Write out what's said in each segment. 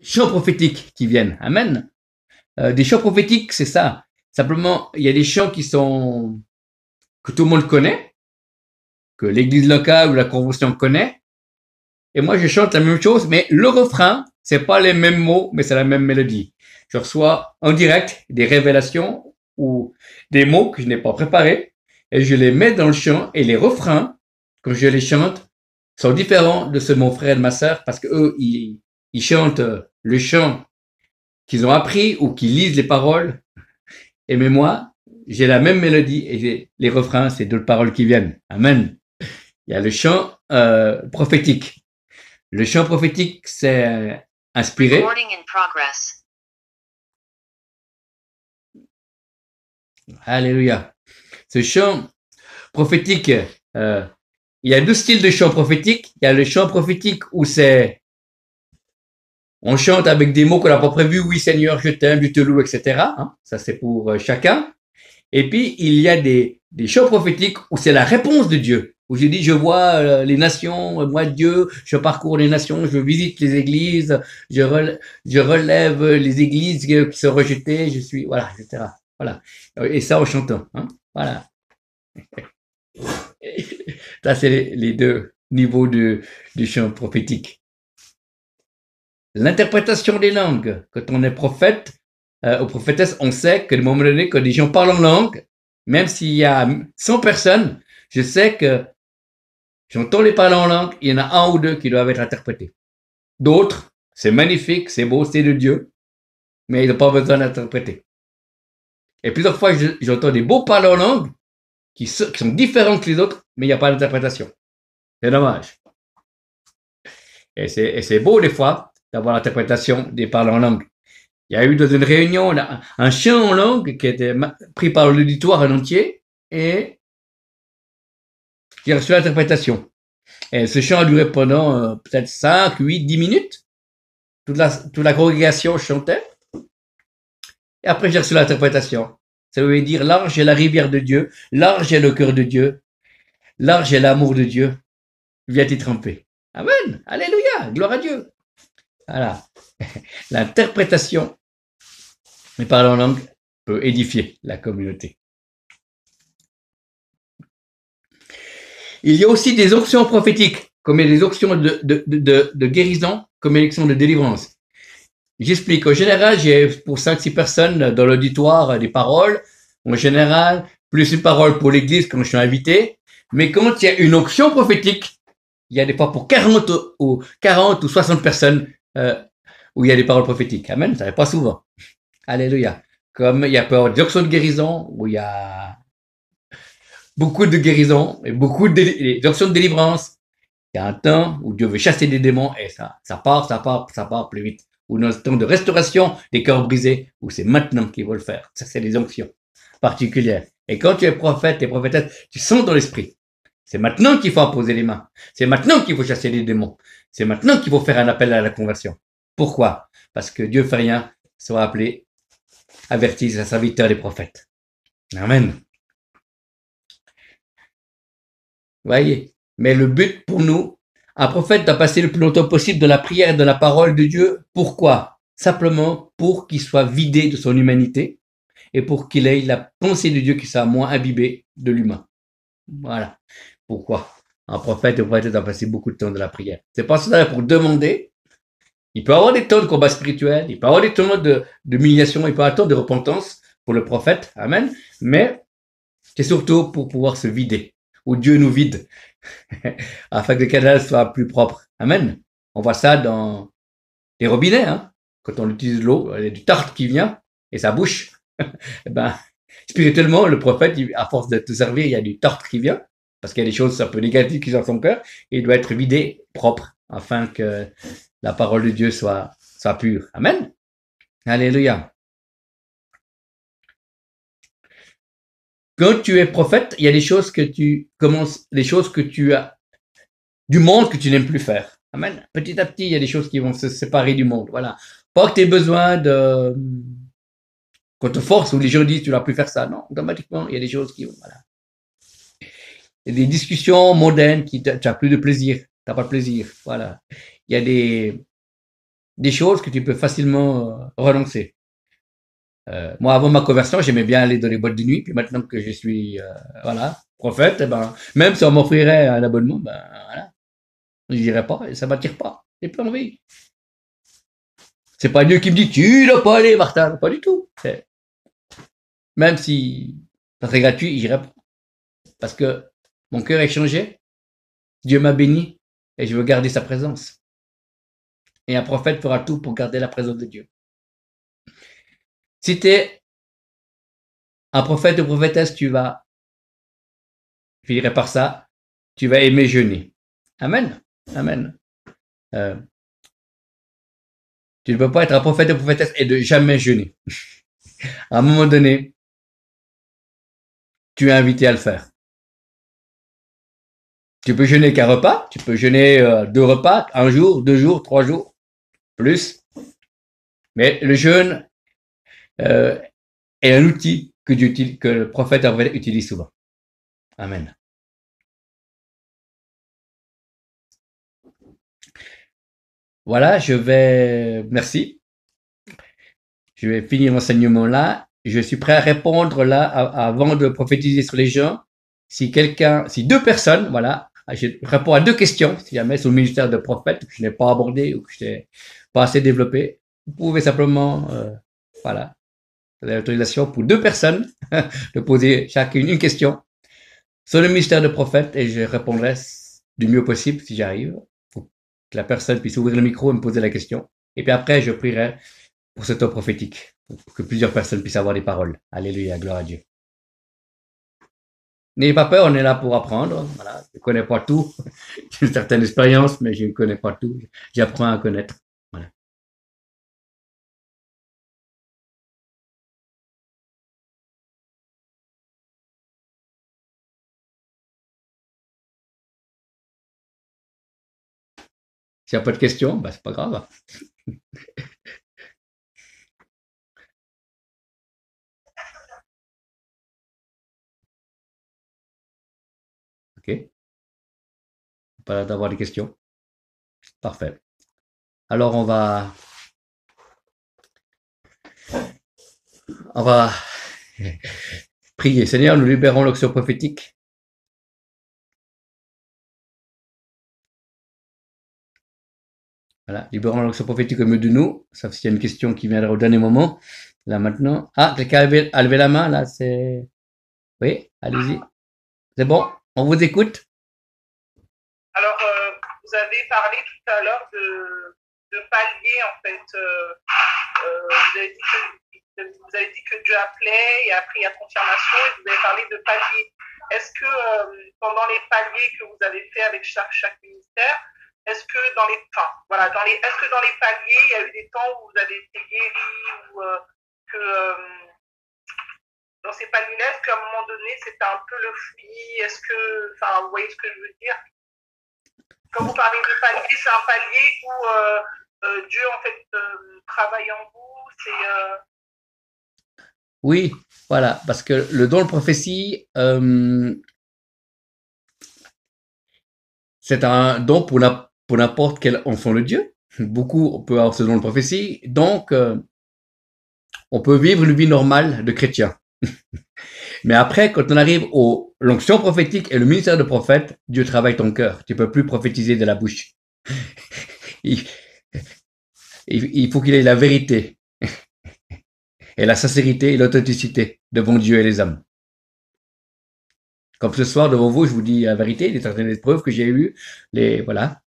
chants prophétiques qui viennent. Amen. Des chants prophétiques, c'est ça. Simplement, il y a des chants que tout le monde connaît, que l'église locale ou la convention connaît. Et moi, je chante la même chose, mais le refrain, c'est pas les mêmes mots, mais c'est la même mélodie. Je reçois en direct des révélations ou des mots que je n'ai pas préparés et je les mets dans le chant et les refrains, quand je les chante, sont différents de ceux de mon frère et de ma sœur parce que eux, ils chantent le chant qu'ils ont appris ou qu'ils lisent les paroles. Et mais moi, j'ai la même mélodie et j'ai les refrains, c'est d'autres paroles qui viennent. Amen. Il y a le chant prophétique. Le chant prophétique, c'est inspiré. Alléluia. Ce chant prophétique, il y a deux styles de chant prophétique. Il y a le chant prophétique où on chante avec des mots qu'on n'a pas prévus. Oui, Seigneur, je t'aime, je te loue, etc. Hein, ça, c'est pour chacun. Et puis, il y a des chants prophétiques où c'est la réponse de Dieu. Où je dis, je vois les nations, moi Dieu, je parcours les nations, je visite les églises, je relève les églises qui sont rejetées, je suis, voilà, etc. Voilà. Et ça en chantant. Hein, voilà. Ça, c'est les deux niveaux du chant prophétique. L'interprétation des langues. Quand on est prophète ou prophétesse, on sait qu'à un moment donné, quand des gens parlent en langue, même s'il y a 100 personnes, je sais que j'entends les parler en langue, il y en a un ou deux qui doivent être interprétés. D'autres, c'est magnifique, c'est beau, c'est de Dieu, mais ils n'ont pas besoin d'interpréter. Et plusieurs fois, j'entends des beaux parler en langue qui sont différents que les autres, mais il n'y a pas d'interprétation. C'est dommage. Et c'est beau des fois d'avoir l'interprétation des parlants en langue. Il y a eu dans une réunion un chant en langue qui a été pris par l'auditoire en entier et j'ai reçu l'interprétation. Et ce chant a duré pendant peut-être 5, 8, 10 minutes. Toute la congrégation chantait. Et après, j'ai reçu l'interprétation. Ça veut dire large est la rivière de Dieu, large est le cœur de Dieu, large est l'amour de Dieu. Viens t'y tremper. Amen. Alléluia. Gloire à Dieu. Voilà. L'interprétation, mais parler en langue, peut édifier la communauté. Il y a aussi des options prophétiques, comme des options de guérison, comme des options de délivrance. J'explique. En général, j'ai pour 5-6 personnes dans l'auditoire des paroles. En général, plus une parole pour l'église quand je suis invité. Mais quand il y a une option prophétique, il y a des fois pour 40 ou 60 personnes où il y a des paroles prophétiques. Amen. Ça n'est pas souvent. Alléluia. Comme il y a peur des options de guérison, où il y a beaucoup de guérison et beaucoup d'options de délivrance. Il y a un temps où Dieu veut chasser des démons et ça part plus vite. Ou dans le temps de restauration des cœurs brisés, où c'est maintenant qu'il faut le faire. Ça, c'est des onctions particulières. Et quand tu es prophète et prophétesse, tu sens dans l'esprit. C'est maintenant qu'il faut imposer les mains. C'est maintenant qu'il faut chasser les démons. C'est maintenant qu'il faut faire un appel à la conversion. Pourquoi? Parce que Dieu fait rien, soit appelé, avertit sa serviteur des prophètes. Amen. Voyez. Mais le but pour nous, un prophète doit passer le plus longtemps possible dans la prière et dans la parole de Dieu. Pourquoi? Simplement pour qu'il soit vidé de son humanité et pour qu'il ait la pensée de Dieu qui soit moins imbibée de l'humain. Voilà. Pourquoi? Un prophète doit passer beaucoup de temps dans la prière. C'est pas ça pour demander. Il peut avoir des temps de combat spirituel, il peut avoir des temps d'humiliation, il peut avoir des temps de repentance pour le prophète. Amen. Mais c'est surtout pour pouvoir se vider. Où Dieu nous vide afin que le canal soit plus propre. Amen. On voit ça dans les robinets. Hein. Quand on utilise l'eau, il y a du tartre qui vient et ça bouche. Eh ben, spirituellement, le prophète, à force de te servir, il y a du tartre qui vient parce qu'il y a des choses un peu négatives qui sont dans son cœur et il doit être vidé, propre, afin que la parole de Dieu soit pure. Amen. Alléluia. Quand tu es prophète, il y a des choses que tu as du monde que tu n'aimes plus faire. Amen. Petit à petit, il y a des choses qui vont se séparer du monde. Voilà. Pas que tu aies besoin qu'on te force ou les gens disent tu ne dois plus faire ça. Non, automatiquement, il y a des choses qui vont, voilà. Il y a des discussions mondaines qui tu n'as plus de plaisir. Tu n'as pas de plaisir. Voilà. Il y a des des choses que tu peux facilement renoncer. Moi, avant ma conversion, j'aimais bien aller dans les boîtes de nuit, puis maintenant que je suis, voilà, prophète, eh ben, même si on m'offrirait un abonnement, ben, voilà, je dirais pas, et ça m'attire pas. J'ai pas envie. C'est pas Dieu qui me dit, tu dois pas aller, Martin, pas du tout. Même si ça serait gratuit, j'irais pas. Parce que mon cœur est changé, Dieu m'a béni, et je veux garder sa présence. Et un prophète fera tout pour garder la présence de Dieu. Si tu es un prophète ou prophétesse, je dirais par ça, tu vas aimer jeûner. Amen. Amen. Euh, tu ne peux pas être un prophète ou prophétesse et de jamais jeûner. À un moment donné, tu es invité à le faire. Tu peux jeûner qu'un repas, tu peux jeûner 2 repas, 1 jour, 2 jours, 3 jours, plus. Mais le jeûne est un outil que le prophète utilise souvent. Amen. Voilà, merci. Je vais finir l'enseignement là. Je suis prêt à répondre là avant de prophétiser sur les gens. Si 2 personnes, voilà, je réponds à 2 questions, si jamais sur le ministère de prophète que je n'ai pas abordé ou que je n'ai pas assez développé, vous pouvez simplement, voilà, vous avez l'autorisation pour 2 personnes de poser chacune une question sur le ministère de prophète et je répondrai du mieux possible si j'arrive pour que la personne puisse ouvrir le micro et me poser la question. Et puis après, je prierai pour ce temps prophétique, pour que plusieurs personnes puissent avoir des paroles. Alléluia, gloire à Dieu. N'ayez pas peur, on est là pour apprendre. Voilà, je ne connais pas tout. J'ai une certaine expérience, mais je ne connais pas tout. J'apprends à connaître. Voilà. S'il n'y a pas de questions, bah, c'est pas grave. OK. Pas d'avoir des questions. Parfait. Alors on va prier. Seigneur, nous libérons l'onction prophétique. Voilà, libérons l'onction prophétique au milieu de nous, sauf s'il y a une question qui viendra au dernier moment. Là maintenant. Ah, quelqu'un a levé la main, là, c'est... Oui, allez-y. C'est bon, on vous écoute. Alors, vous avez parlé tout à l'heure de paliers, en fait. Vous avez dit que Dieu appelait et après il y a confirmation et vous avez parlé de paliers. Est-ce que pendant les paliers que vous avez fait avec chaque ministère, est-ce que est-ce que dans les paliers, il y a eu des temps où vous avez été guéri ou que dans ces paliers-là, est-ce qu'à un moment donné, c'était un peu le fouillis? Est-ce que, enfin, vous voyez ce que je veux dire? Quand vous parlez de palier, c'est un palier où Dieu en fait travaille en vous. Oui, voilà, parce que le don de prophétie, c'est un don pour n'importe quel enfant de Dieu. Beaucoup peuvent avoir ce don de prophétie, donc on peut vivre une vie normale de chrétien. Mais après, quand on arrive au l'onction prophétique et le ministère de prophète, Dieu travaille ton cœur. Tu peux plus prophétiser de la bouche. il, il faut qu'il ait la vérité et la sincérité et l'authenticité devant Dieu et les hommes. Comme ce soir devant vous, je vous dis la vérité, des certaines épreuves que j'ai eues, voilà,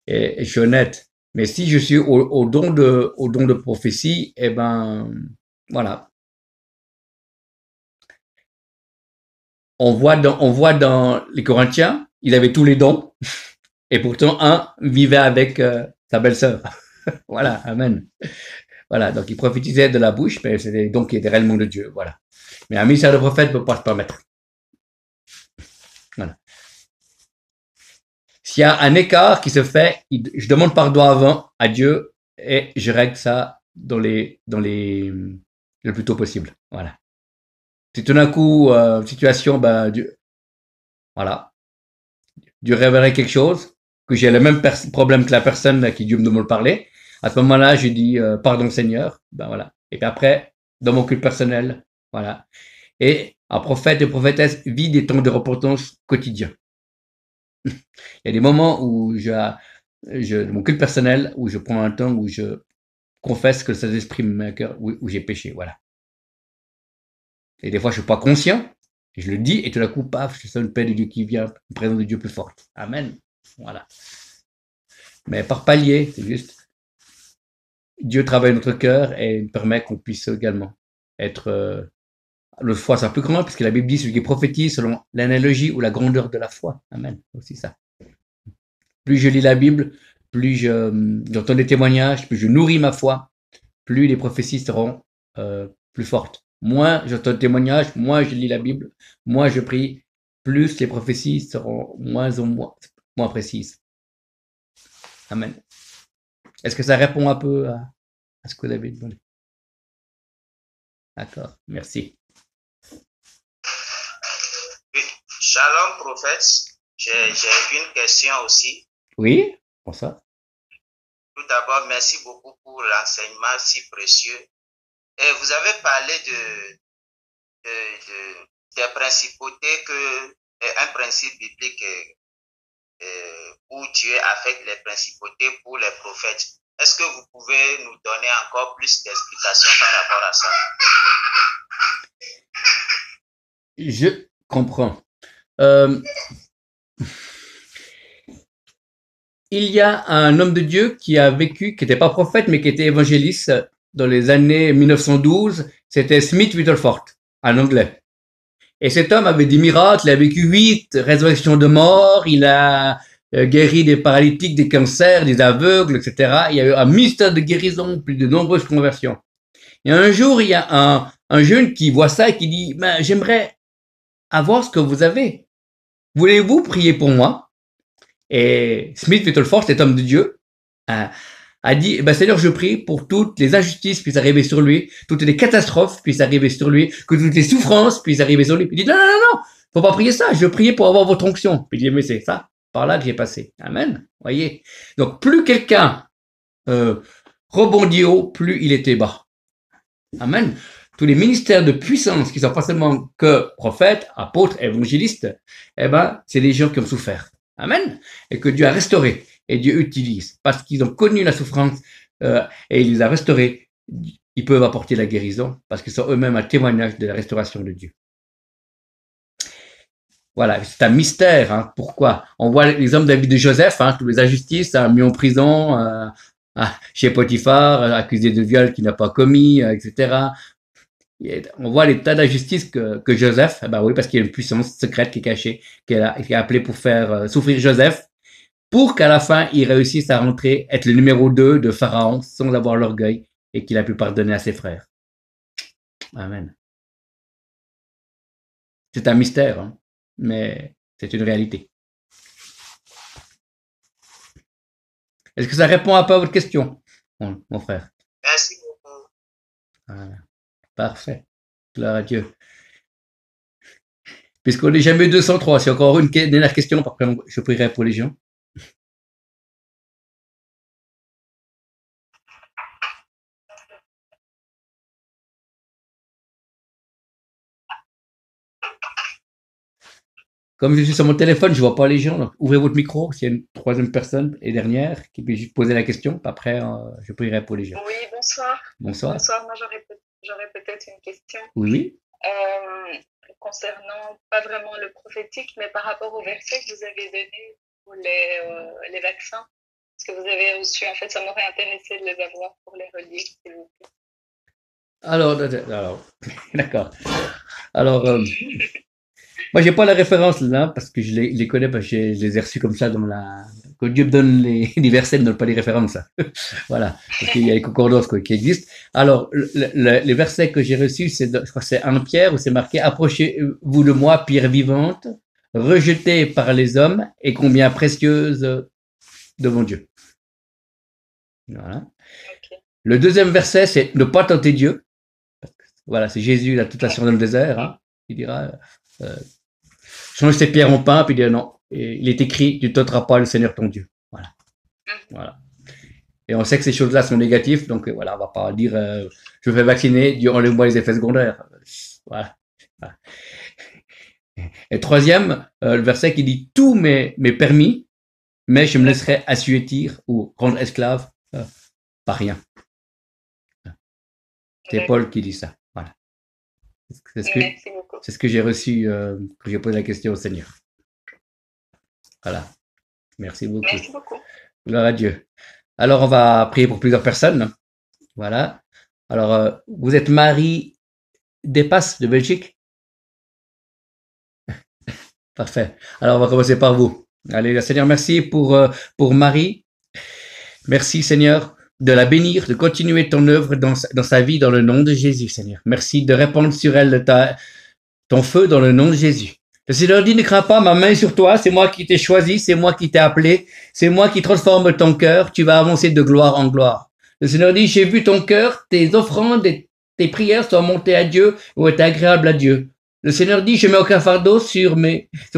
et je suis honnête. Mais si je suis au don de prophétie, eh ben, voilà. On voit dans les Corinthiens, il avait tous les dons, et pourtant un vivait avec sa belle-sœur. Voilà, amen. Voilà, donc il prophétisait de la bouche, mais c'était des dons qui étaient réellement de Dieu, voilà. Mais un ministère de prophète ne peut pas se permettre. Voilà. S'il y a un écart qui se fait, je demande pardon avant à Dieu et je règle ça le plus tôt possible. Voilà. Si tout d'un coup, situation, ben, voilà, Dieu révélerait quelque chose, que j'ai le même problème que la personne à qui Dieu me demande de parler, À ce moment-là, je dis pardon Seigneur. Ben voilà. Et puis après, dans mon culte personnel, voilà. Et un prophète et prophétesse vit des temps de repentance quotidiens. Il y a des moments où mon culte personnel, où je prends un temps où je confesse que le Saint-Esprit me met à cœur, où j'ai péché, voilà. Et des fois, je suis pas conscient, je le dis, et tout d'un coup, paf, je sens une paix de Dieu qui vient, une présence de Dieu plus forte. Amen. Voilà. Mais par palier, c'est juste, Dieu travaille notre cœur et permet qu'on puisse également être, le foi, c'est un peu grand, puisque la Bible dit celui qui prophétise selon l'analogie ou la grandeur de la foi. Amen. Aussi ça. Plus je lis la Bible, plus j'entends des témoignages, plus je nourris ma foi, plus les prophéties seront plus fortes. Moins j'entends des témoignages, moins je lis la Bible, moins je prie, plus les prophéties seront moins précises. Amen. Est-ce que ça répond un peu à ce que vous avez demandé? D'accord, merci. Oui. Shalom, prophète. J'ai une question aussi. Oui, bonsoir. Tout d'abord, merci beaucoup pour l'enseignement si précieux. Et vous avez parlé des principautés un principe biblique où Dieu affecte les principautés pour les prophètes. Est-ce que vous pouvez nous donner encore plus d'explications par rapport à ça? Je comprends. Il y a un homme de Dieu qui a vécu, qui n'était pas prophète, mais qui était évangéliste dans les années 1912. C'était Smith Whittleford, un anglais. Et cet homme avait des miracles. Il a vécu 8 résurrections de morts. Il a guéri des paralytiques, des cancers, des aveugles, etc. Il y a eu un mystère de guérison, plus de nombreuses conversions. Et un jour, il y a un jeune qui voit ça et qui dit, ben, j'aimerais avoir ce que vous avez. Voulez-vous prier pour moi? Et Smith Whittleford, cet homme de Dieu, a dit, ben, Seigneur, je prie pour toutes les injustices puissent arriver sur lui, toutes les catastrophes puissent arriver sur lui, que toutes les souffrances puissent arriver sur lui. Puis il dit, non, non, non, non, faut pas prier ça, je veux prier pour avoir votre onction. Puis il dit, mais c'est ça, par là que j'ai passé. Amen. Voyez. Donc, plus quelqu'un rebondit haut, plus il était bas. Amen. Tous les ministères de puissance qui sont pas seulement que prophètes, apôtres, évangélistes, eh ben, c'est des gens qui ont souffert. Amen. Et que Dieu a restauré. Et Dieu utilise. Parce qu'ils ont connu la souffrance et il les a restaurés. Ils peuvent apporter la guérison parce qu'ils sont eux-mêmes un témoignage de la restauration de Dieu. Voilà, c'est un mystère. Hein. Pourquoi? On voit l'exemple de la vie de Joseph, hein, tous les injustices, mis en prison, chez Potiphar, accusé de viol qu'il n'a pas commis, etc. On voit les tas d'injustices que Joseph, ben oui, parce qu'il y a une puissance secrète qui est cachée, qui est appelée pour faire souffrir Joseph, pour qu'à la fin, il réussisse à rentrer, être le numéro 2 de Pharaon, sans avoir l'orgueil, et qu'il a pu pardonner à ses frères. Amen. C'est un mystère, hein, mais c'est une réalité. Est-ce que ça répond un peu à votre question, mon frère? Merci beaucoup. Voilà. Parfait. Gloire à Dieu. Puisqu'on n'est jamais 203, c'est encore une dernière question, après je prierai pour les gens. Comme je suis sur mon téléphone, je vois pas les gens, donc ouvrez votre micro s'il y a une troisième personne et dernière qui peut juste poser la question. Après, je prierai pour les gens. Oui, bonsoir. Bonsoir. Bonsoir, moi j'aurais peut-être une question. Oui. Concernant pas vraiment le prophétique, mais par rapport au verset que vous avez donné pour les vaccins. Est-ce que vous avez reçu? En fait, ça m'aurait intéressé de les avoir pour les relire, s'il vous plaît. Alors d'accord. Alors, moi, j'ai pas la référence là, parce que je les connais, parce que je les ai reçus comme ça quand Dieu me donne les versets, il me donne pas les références, ça. Voilà. Parce qu'il y a les concordances, qui existent. Alors, les versets que j'ai reçus, je crois que c'est 1 Pierre, où c'est marqué, approchez-vous de moi, pierre vivante, rejetée par les hommes, et combien précieuse devant Dieu. Voilà. Okay. Le deuxième verset, c'est ne pas tenter Dieu. Voilà, c'est Jésus, la tentation dans le désert, hein. Il dira, change tes pierres en pain, puis il dit non. Et il est écrit, tu ne tenteras pas le Seigneur ton Dieu. Voilà. Voilà. Et on sait que ces choses-là sont négatives, donc voilà, on va pas dire je vais vacciner, Dieu enlève-moi les effets secondaires. Voilà. Et troisième, le verset qui dit tout m'est permis, mais je me laisserai assujettir ou rendre esclave par rien. C'est Paul qui dit ça. Voilà. C'est ce que j'ai reçu quand j'ai posé la question au Seigneur. Voilà. Merci beaucoup. Merci beaucoup. Gloire à Dieu. Alors, on va prier pour plusieurs personnes. Voilà. Alors, vous êtes Marie Despas de Belgique? Parfait. Alors, on va commencer par vous. Allez, Seigneur, merci pour Marie. Merci, Seigneur, de la bénir, de continuer ton œuvre dans sa vie, dans le nom de Jésus, Seigneur. Merci de répandre sur elle ton feu dans le nom de Jésus. Le Seigneur dit, ne crains pas, ma main est sur toi, c'est moi qui t'ai choisi, c'est moi qui t'ai appelé, c'est moi qui transforme ton cœur, tu vas avancer de gloire en gloire. Le Seigneur dit, j'ai vu ton cœur, tes offrandes et tes prières sont montées à Dieu ou est agréable à Dieu. Le Seigneur dit, je mets aucun fardeau sur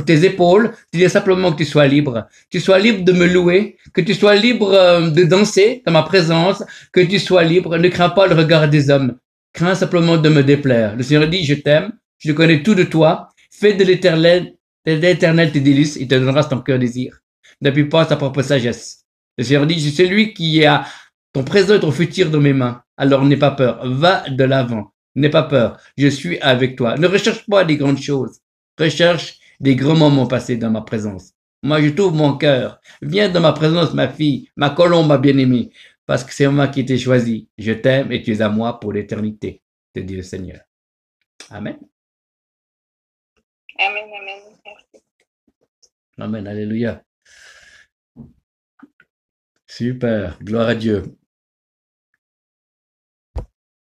tes épaules, tu dis simplement que tu sois libre de me louer, que tu sois libre de danser dans ma présence, que tu sois libre, ne crains pas le regard des hommes, crains simplement de me déplaire. Le Seigneur dit, je t'aime, je connais tout de toi, fais de l'éternel tes délices, il te donnera ton cœur désir. N'appuie pas sa propre sagesse. Le Seigneur dit, je suis celui qui a ton présent et ton futur dans mes mains. Alors n'aie pas peur, va de l'avant. N'aie pas peur, je suis avec toi. Ne recherche pas des grandes choses. Recherche des grands moments passés dans ma présence. Moi, je t'ouvre mon cœur. Viens dans ma présence, ma fille, ma colombe, ma bien-aimée, parce que c'est moi qui t'ai choisi. Je t'aime et tu es à moi pour l'éternité, te dit le Seigneur. Amen. Amen, amen. Merci. Amen, alléluia. Super, gloire à Dieu.